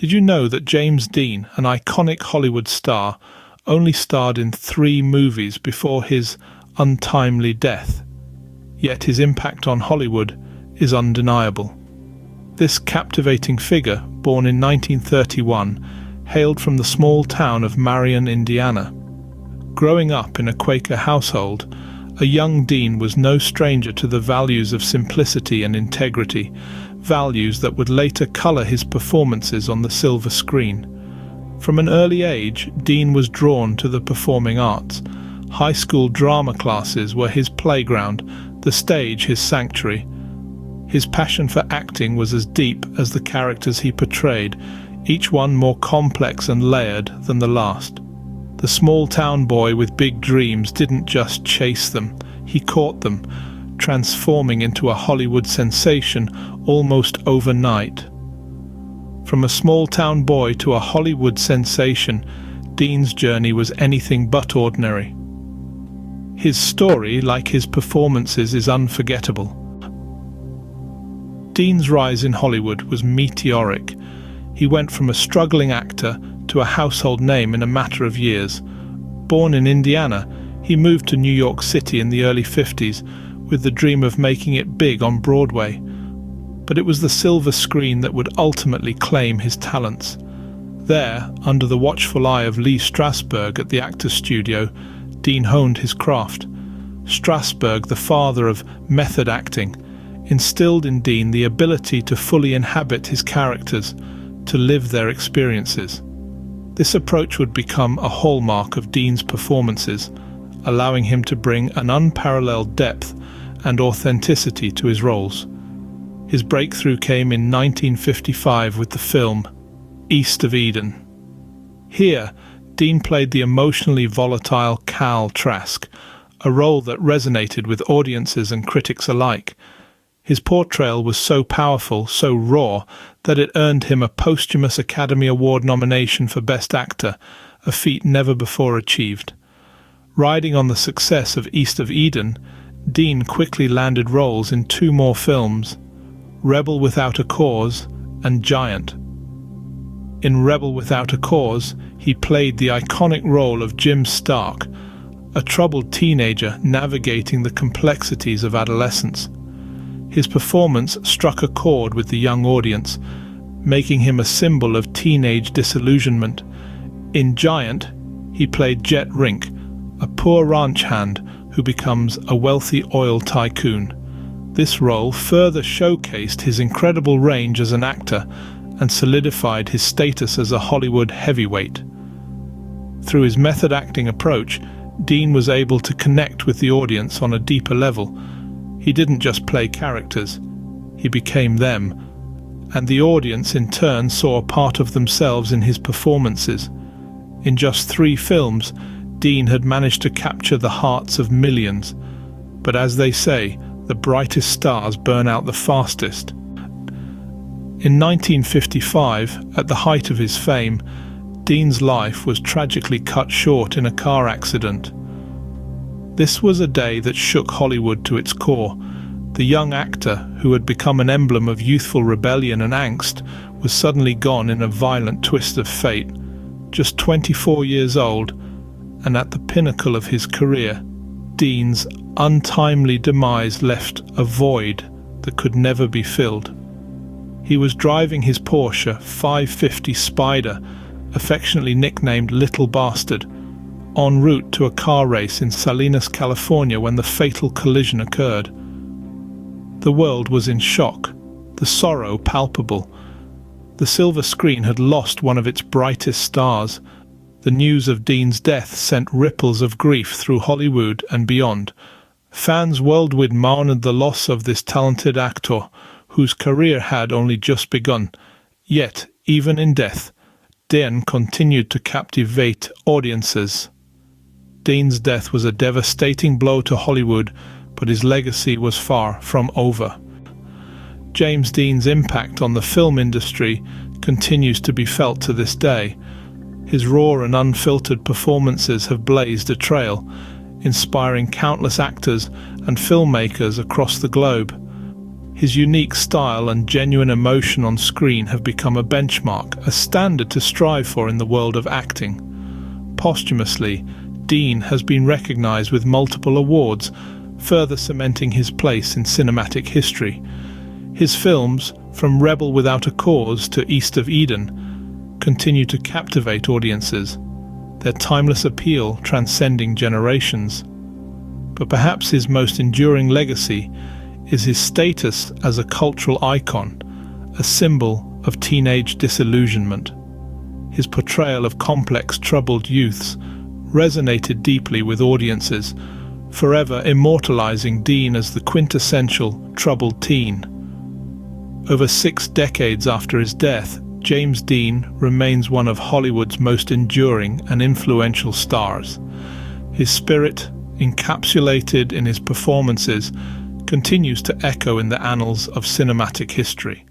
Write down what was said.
Did you know that James Dean, an iconic Hollywood star, only starred in 3 movies before his untimely death? Yet his impact on Hollywood is undeniable. This captivating figure, born in 1931, hailed from the small town of Marion, Indiana. Growing up in a Quaker household, a young Dean was no stranger to the values of simplicity and integrity, values that would later color his performances on the silver screen. From an early age, Dean was drawn to the performing arts. High school drama classes were his playground, the stage his sanctuary. His passion for acting was as deep as the characters he portrayed, each one more complex and layered than the last. The small-town boy with big dreams didn't just chase them, he caught them, transforming into a Hollywood sensation almost overnight. From a small-town boy to a Hollywood sensation, Dean's journey was anything but ordinary. His story, like his performances, is unforgettable. Dean's rise in Hollywood was meteoric. He went from a struggling actor to a household name in a matter of years. Born in Indiana, he moved to New York City in the early 50s with the dream of making it big on Broadway. But it was the silver screen that would ultimately claim his talents. There, under the watchful eye of Lee Strasberg at the Actors Studio, Dean honed his craft. Strasberg, the father of method acting, instilled in Dean the ability to fully inhabit his characters, to live their experiences. This approach would become a hallmark of Dean's performances, allowing him to bring an unparalleled depth and authenticity to his roles. His breakthrough came in 1955 with the film East of Eden. Here, Dean played the emotionally volatile Cal Trask, a role that resonated with audiences and critics alike. His portrayal was so powerful, so raw, that it earned him a posthumous Academy Award nomination for Best Actor, a feat never before achieved. Riding on the success of East of Eden, Dean quickly landed roles in 2 more films, Rebel Without a Cause and Giant. In Rebel Without a Cause, he played the iconic role of Jim Stark, a troubled teenager navigating the complexities of adolescence. His performance struck a chord with the young audience, making him a symbol of teenage disillusionment. In Giant, he played Jet Rink, a poor ranch hand who becomes a wealthy oil tycoon. This role further showcased his incredible range as an actor and solidified his status as a Hollywood heavyweight. Through his method acting approach, Dean was able to connect with the audience on a deeper level. He didn't just play characters, he became them, and the audience in turn saw a part of themselves in his performances. In just 3 films, Dean had managed to capture the hearts of millions. But as they say, the brightest stars burn out the fastest. In 1955, at the height of his fame, Dean's life was tragically cut short in a car accident. This was a day that shook Hollywood to its core. The young actor, who had become an emblem of youthful rebellion and angst, was suddenly gone in a violent twist of fate. Just 24 years old, and at the pinnacle of his career, Dean's untimely demise left a void that could never be filled. He was driving his Porsche 550 Spider, affectionately nicknamed Little Bastard, en route to a car race in Salinas, California when the fatal collision occurred. The world was in shock, the sorrow palpable. The silver screen had lost one of its brightest stars. The news of Dean's death sent ripples of grief through Hollywood and beyond. Fans worldwide mourned the loss of this talented actor, whose career had only just begun. Yet, even in death, Dean continued to captivate audiences. Dean's death was a devastating blow to Hollywood, but his legacy was far from over. James Dean's impact on the film industry continues to be felt to this day. His raw and unfiltered performances have blazed a trail, inspiring countless actors and filmmakers across the globe. His unique style and genuine emotion on screen have become a benchmark, a standard to strive for in the world of acting. Posthumously, Dean has been recognized with multiple awards, further cementing his place in cinematic history. His films, from Rebel Without a Cause to East of Eden, continue to captivate audiences, their timeless appeal transcending generations. But perhaps his most enduring legacy is his status as a cultural icon, a symbol of teenage disillusionment. His portrayal of complex, troubled youths resonated deeply with audiences, forever immortalizing Dean as the quintessential troubled teen. Over 6 decades after his death, James Dean remains one of Hollywood's most enduring and influential stars. His spirit, encapsulated in his performances, continues to echo in the annals of cinematic history.